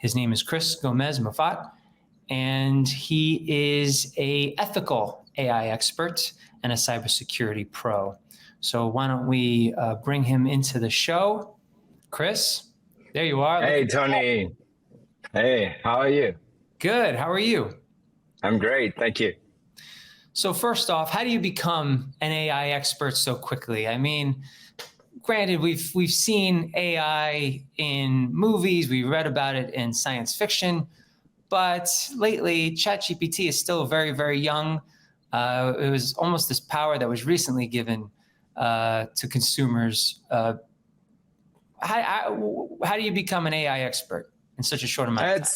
His name is Chris Gomes Muffat, and he is an ethical AI expert and a cybersecurity pro. So why don't we bring him into the show? Chris, there you are. Hey, Tony. Hey, how are you? Good. How are you? I'm great. Thank you. So first off, how do you become an AI expert so quickly? I mean, granted, we've seen AI in movies, we read about it in science fiction, but lately ChatGPT is still very, very young. It was almost this power that was recently given to consumers. How do you become an AI expert in such a short amount of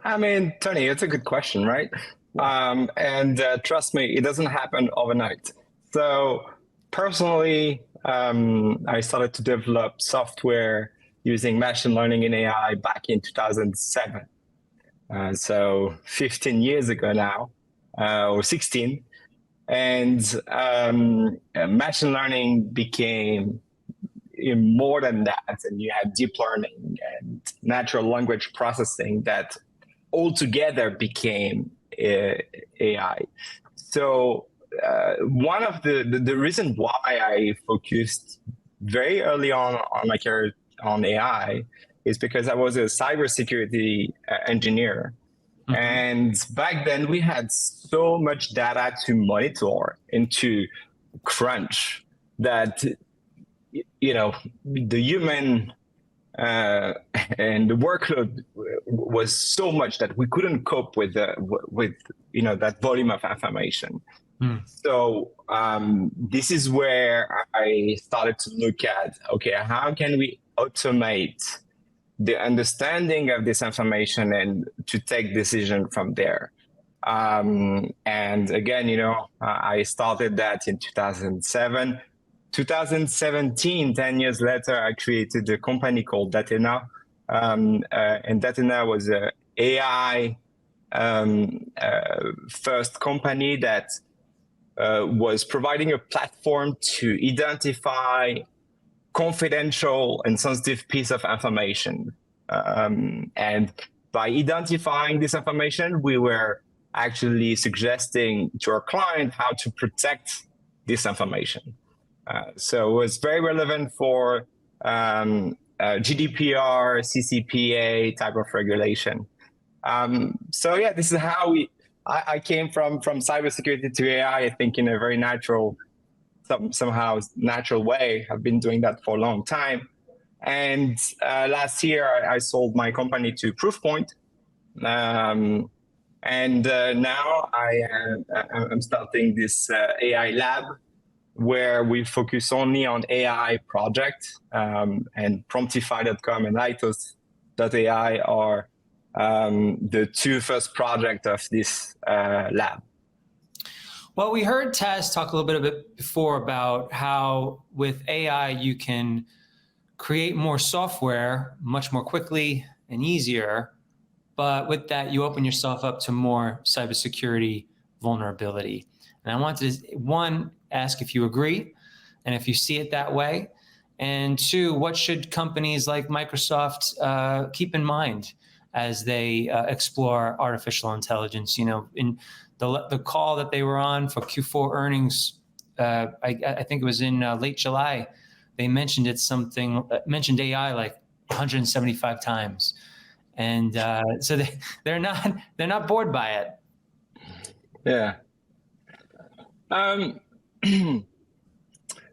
time? Tony, it's a good question, right? And trust me, it doesn't happen overnight. So personally, I started to develop software using machine learning and AI back in 2007. So 15 years ago now, or 16. And machine learning became more than that. And you had deep learning and natural language processing that altogether became AI. So one of the reason why I focused very early on my career on AI is because I was a cybersecurity engineer. Mm-hmm. And back then we had so much data to monitor and to crunch that, you know, the human and the workload was so much that we couldn't cope with that volume of information. So this is where I started to look at, okay, how can we automate the understanding of this information and to take decision from there. And again, I started that in 2007. 2017, 10 years later, I created a company called Datena. And Datena was an AI first company that was providing a platform to identify confidential and sensitive piece of information. And by identifying this information, we were actually suggesting to our client how to protect this information. So it was very relevant for GDPR, CCPA type of regulation. So yeah, this is how I came from cybersecurity to AI, I think in a very somehow natural way. I've been doing that for a long time. And last year I sold my company to Proofpoint. And now I'm starting this AI lab where we focus only on AI projects, and Promptify.com and Aithos.ai are the two first projects of this lab. Well, we heard Taz talk a little bit before about how with AI you can create more software much more quickly and easier, but with that you open yourself up to more cybersecurity vulnerability. And I wanted to, one, ask if you agree and if you see it that way, and two, what should companies like Microsoft keep in mind as they explore artificial intelligence? In the call that they were on for Q4 earnings, I think it was in late July, they mentioned mentioned AI like 175 times, and so they're not bored by it. Yeah.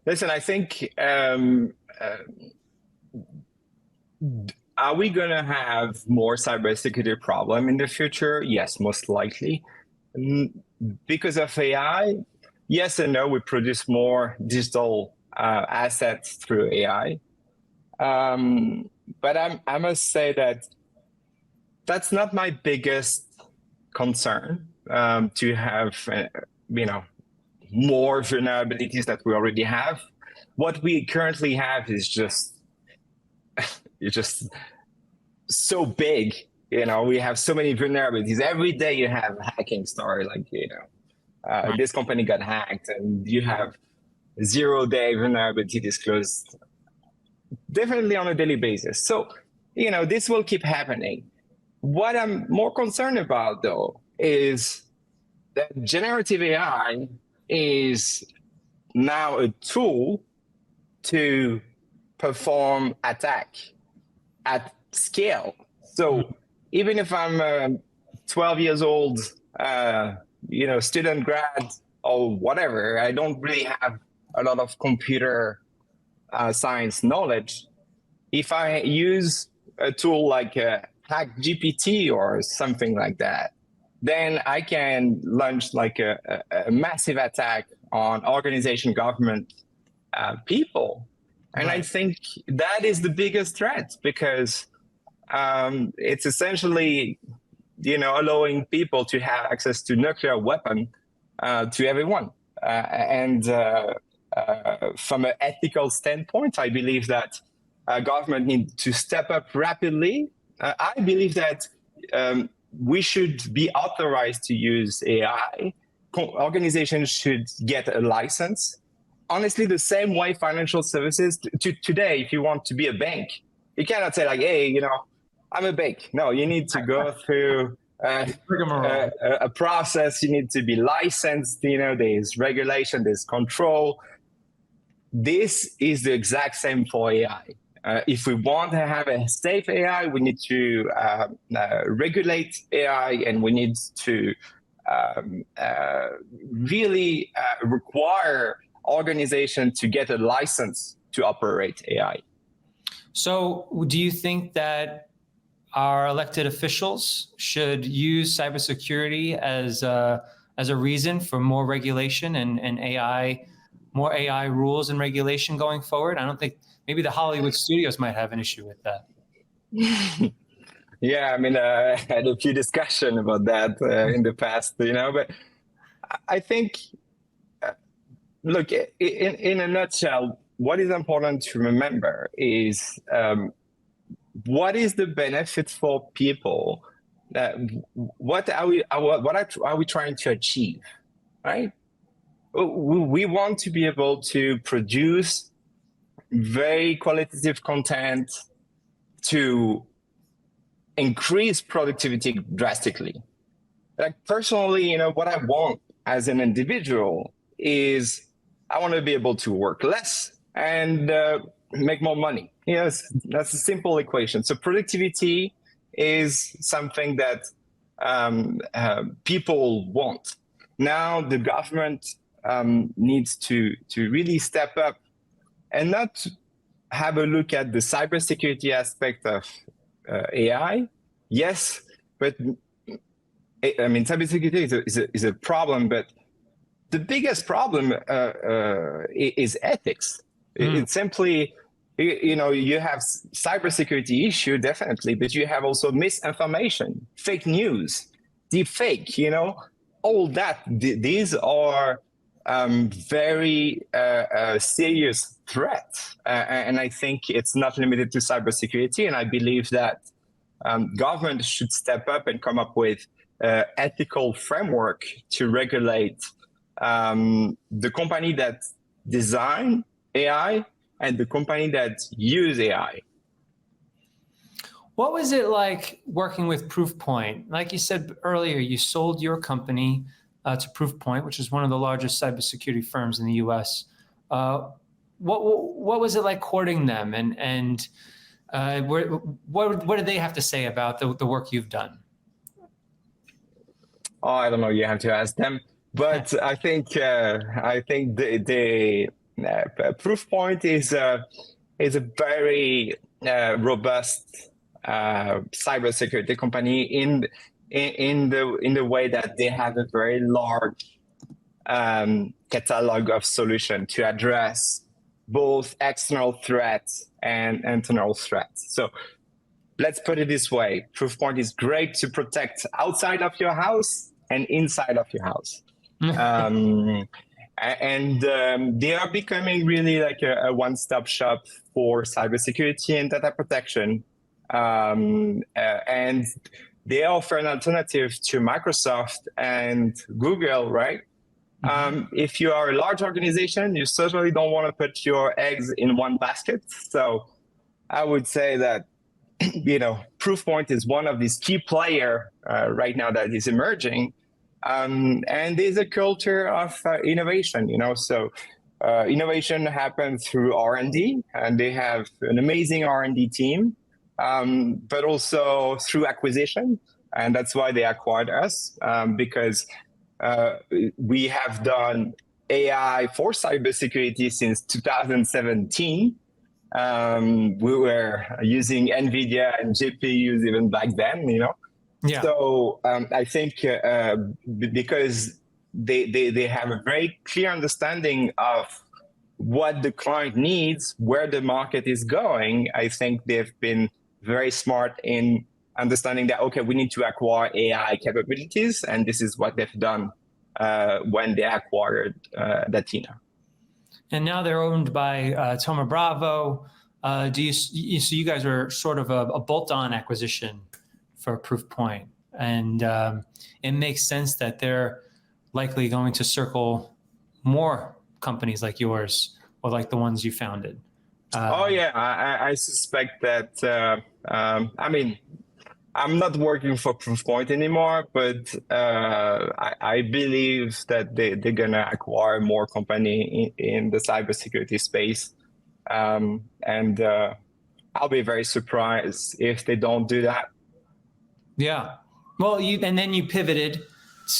Listen, I think are we going to have more cybersecurity problem in the future? Yes, most likely. Because of AI, yes and no, we produce more digital assets through AI. But I must say that that's not my biggest concern, to have, more vulnerabilities that we already have. What we currently have is just so big. We have so many vulnerabilities. Every day you have a hacking story, this company got hacked, and you have 0-day vulnerability disclosed definitely on a daily basis. So, this will keep happening. What I'm more concerned about, though, is that generative AI is now a tool to perform attack at scale. So even if I'm 12 years old, student grad or whatever, I don't really have a lot of computer science knowledge. If I use a tool like Hack GPT or something like that, then I can launch like a massive attack on organization, government, people. And I think that is the biggest threat, because it's essentially, allowing people to have access to nuclear weapon to everyone. And from an ethical standpoint, I believe that government need to step up rapidly. I believe that we should be authorized to use AI. Organizations should get a license. Honestly, the same way financial services today, if you want to be a bank, you cannot say like, hey, I'm a bank. No, you need to go through a process. You need to be licensed. There's regulation, there's control. This is the exact same for AI. If we want to have a safe AI, we need to regulate AI, and we need to really require organizations to get a license to operate AI. So do you think that our elected officials should use cybersecurity as a reason for more regulation and AI, more AI rules and regulation going forward? I don't think, maybe the Hollywood studios might have an issue with that. Yeah, I mean, I had a few discussions about that in the past, but I think, look, in a nutshell, what is important to remember is what is the benefit for people? What are we trying to achieve, right? We want to be able to produce very qualitative content to increase productivity drastically. Like personally, what I want as an individual is I want to be able to work less and make more money. Yes, that's a simple equation. So productivity is something that people want. Now the government needs to really step up and not have a look at the cybersecurity aspect of AI. Yes, but I mean, cybersecurity is a problem, but the biggest problem is ethics. It's simply, you have cybersecurity issue, definitely, but you have also misinformation, fake news, deep fake, all that. These are very serious threats. And I think it's not limited to cybersecurity. And I believe that government should step up and come up with ethical framework to regulate the company that design AI and the company that use AI. What was it like working with Proofpoint? Like you said earlier, you sold your company to Proofpoint, which is one of the largest cybersecurity firms in the U.S. What was it like courting them, and what did they have to say about the work you've done? Oh, I don't know. You have to ask them. But I think the Proofpoint is a very robust cybersecurity company in the way that they have a very large catalog of solutions to address both external threats and internal threats. So let's put it this way: Proofpoint is great to protect outside of your house and inside of your house. And they are becoming really like a one-stop shop for cybersecurity and data protection. And they offer an alternative to Microsoft and Google, right? If you are a large organization, you certainly don't want to put your eggs in one basket. So I would say that Proofpoint is one of these key player right now that is emerging, and there's a culture of innovation. So innovation happens through R&D, and they have an amazing R&D team, but also through acquisition, and that's why they acquired us, because we have done AI for cybersecurity since 2017. We were using NVIDIA and GPUs even back then, Yeah. So I think because they have a very clear understanding of what the client needs, where the market is going, I think they've been very smart in understanding that, okay, we need to acquire AI capabilities, and this is what they've done when they acquired Datina. And now they're owned by Thoma Bravo. So you guys are sort of a bolt-on acquisition for Proofpoint, and it makes sense that they're likely going to circle more companies like yours or like the ones you founded. I suspect that. I'm not working for Proofpoint anymore, but I believe that they're going to acquire more company in the cybersecurity space. And I'll be very surprised if they don't do that. Yeah. Well, and then you pivoted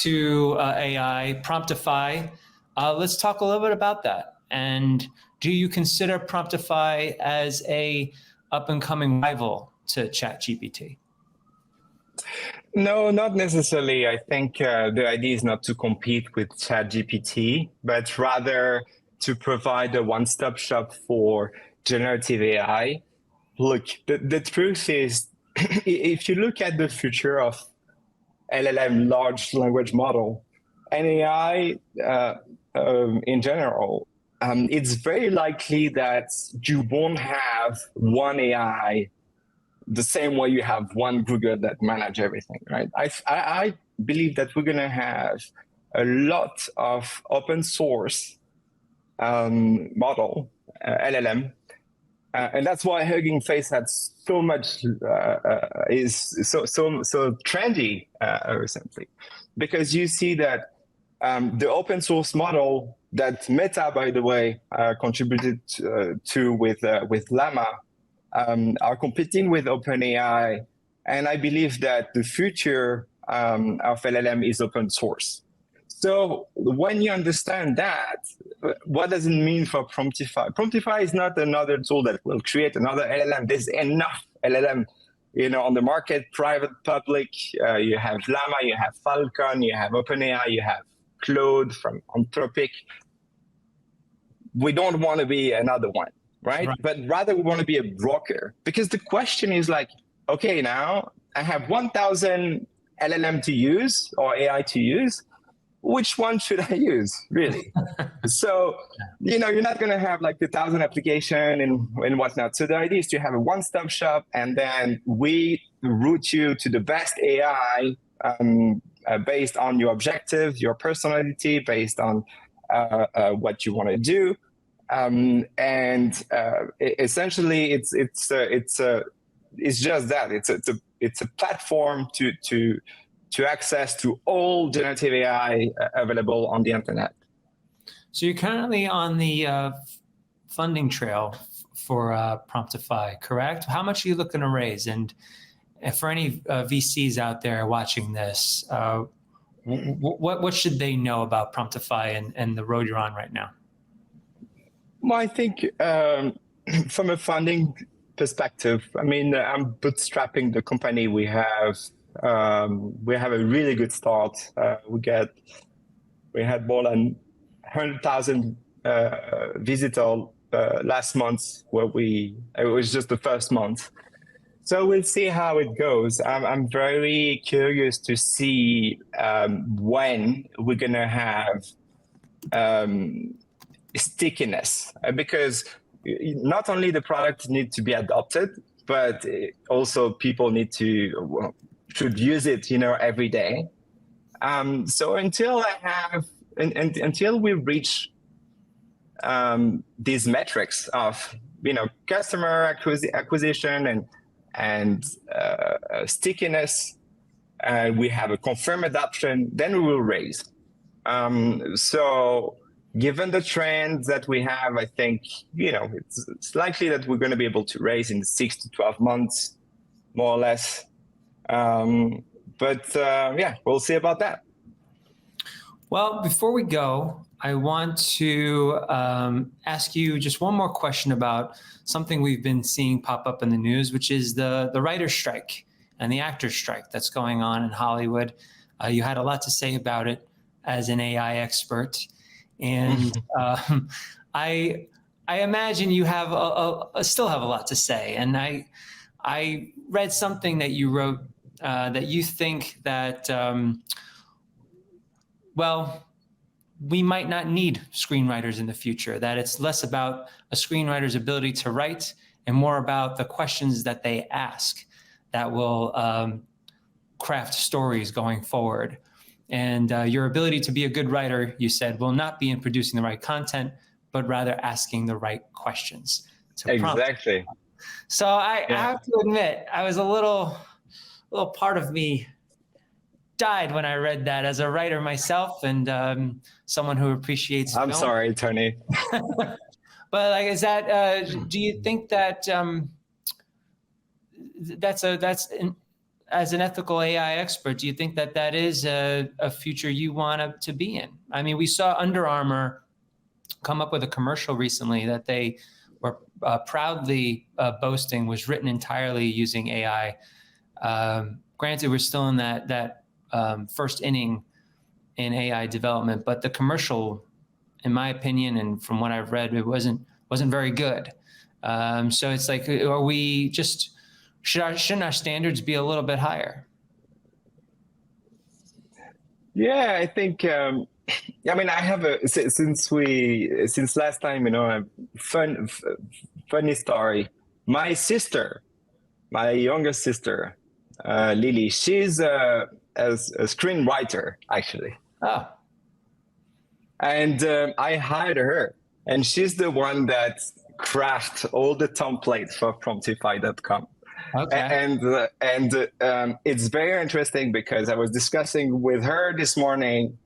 to AI, Promptify. Let's talk a little bit about that. And do you consider Promptify as a up-and-coming rival to ChatGPT? No, not necessarily. I think the idea is not to compete with ChatGPT, but rather to provide a one-stop shop for generative AI. Look, the truth is, if you look at the future of LLM, large language model, and AI in general, it's very likely that you won't have one AI the same way you have one Google that manage everything, right? I believe that we're going to have a lot of open source model, LLM, and that's why Hugging Face had so much is so trendy recently, because you see that the open source model that Meta, by the way, contributed to with Llama, are competing with OpenAI, and I believe that the future of LLM is open source. So when you understand that, what does it mean for Promptify? Promptify is not another tool that will create another LLM. There's enough LLM, on the market, private, public. You have Llama, you have Falcon, you have OpenAI, you have Claude from Anthropic. We don't want to be another one, right? But rather we want to be a broker, because the question is like, okay, now I have 1,000 LLM to use or AI to use. Which one should I use, really? So, you're not going to have like 1,000 application and whatnot. So the idea is to have a one-stop shop, and then we route you to the best AI based on your objective, your personality, based on what you want to do. Essentially, it's just that. It's a platform to access to all generative AI available on the internet. So you're currently on the funding trail for Promptify, correct? How much are you looking to raise? And for any VCs out there watching this, what should they know about Promptify and the road you're on right now? Well, I think from a funding perspective, I'm bootstrapping the company. We have a really good start. We had more than 100,000 visitors last month, it was just the first month. So we'll see how it goes. I'm very curious to see when we're gonna have stickiness, because not only the product needs to be adopted, but also people should use it, every day. So until until we reach these metrics of, customer acquisition and and stickiness, and we have a confirmed adoption, then we will raise. So given the trend that we have, I think, it's likely that we're going to be able to raise in 6 to 12 months, more or less. But we'll see about that. Well, before we go, I want to ask you just one more question about something we've been seeing pop up in the news, which is the writer's strike and the actor's strike that's going on in Hollywood. You had a lot to say about it as an AI expert, and I imagine you have still have a lot to say. And I read something that you wrote that you think that we might not need screenwriters in the future, that it's less about a screenwriter's ability to write and more about the questions that they ask that will craft stories going forward. And your ability to be a good writer, you said, will not be in producing the right content, but rather asking the right questions. Exactly. So I have to admit, I was a little part of me died when I read that as a writer myself and someone who appreciates film. I'm sorry, Tony. But like, is that? Do you think that as an ethical AI expert, do you think that that is a future you want to be in? I mean, we saw Under Armour come up with a commercial recently that they were proudly boasting was written entirely using AI. Granted, we're still in that first inning in AI development, but the commercial, in my opinion, and from what I've read, it wasn't very good. So it's like, are we just shouldn't our standards be a little bit higher? Yeah, I think. I mean, I have since last time, a funny story. My sister, my younger sister, Lily, she's a screenwriter, actually. Oh. And I hired her, and she's the one that crafts all the templates for Promptify.com. Okay. And it's very interesting because I was discussing with her this morning,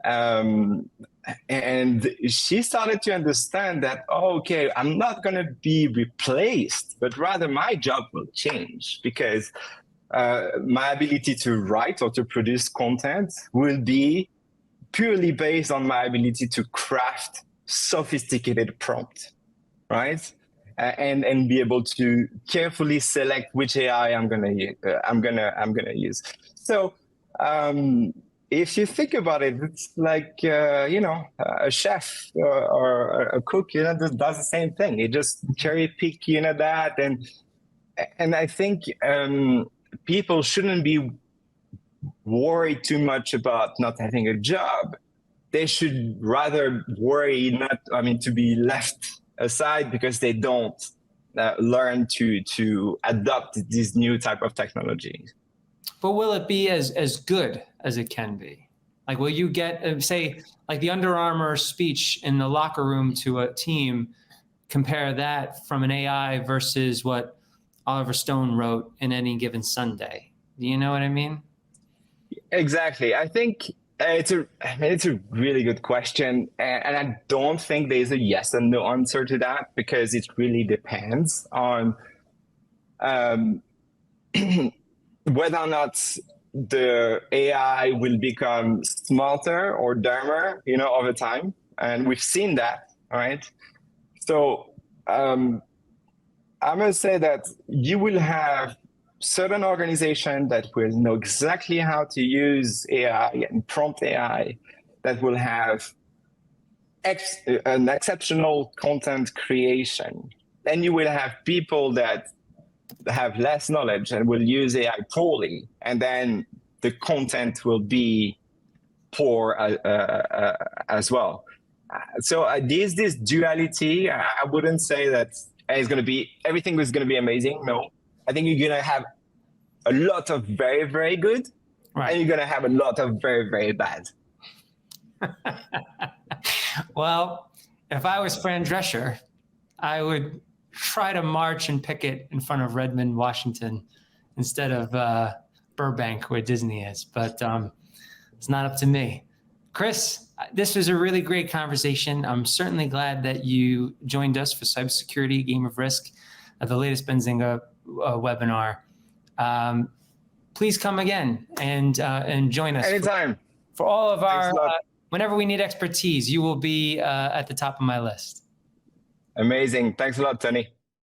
and she started to understand that, okay, I'm not going to be replaced, but rather my job will change because my ability to write or to produce content will be purely based on my ability to craft sophisticated prompt, right? And be able to carefully select which AI I'm gonna use. So if you think about it, it's like a chef or a cook, does the same thing. It just cherry pick, that, and I think people shouldn't be worried too much about not having a job. They should rather worry to be left aside because they don't learn to adopt these new type of technologies. But will it be as good as it can be? Like, will you get, say, like the Under Armour speech in the locker room to a team, compare that from an AI versus what Oliver Stone wrote in Any Given Sunday? Do you know what I mean? Exactly. I think it's a really good question, and I don't think there's a yes and no answer to that because it really depends on whether or not the AI will become smarter or dumber, over time, and we've seen that, right? So I must say that you will have certain organizations that will know exactly how to use AI and prompt AI that will have an exceptional content creation. Then you will have people that have less knowledge and will use AI poorly, and then the content will be poor as well. So there's this duality. I wouldn't say that everything is going to be amazing. No. I think you're going to have a lot of very, very good, right, and you're going to have a lot of very, very bad. Well, if I was Fran Drescher, I would try to march and picket in front of Redmond, Washington, instead of Burbank, where Disney is. But it's not up to me. Chris, this was a really great conversation. I'm certainly glad that you joined us for Cybersecurity Game of Risk, the latest Benzinga webinar. Please come again and join us. Anytime. For all of our, whenever we need expertise, you will be at the top of my list. Amazing. Thanks a lot, Tony.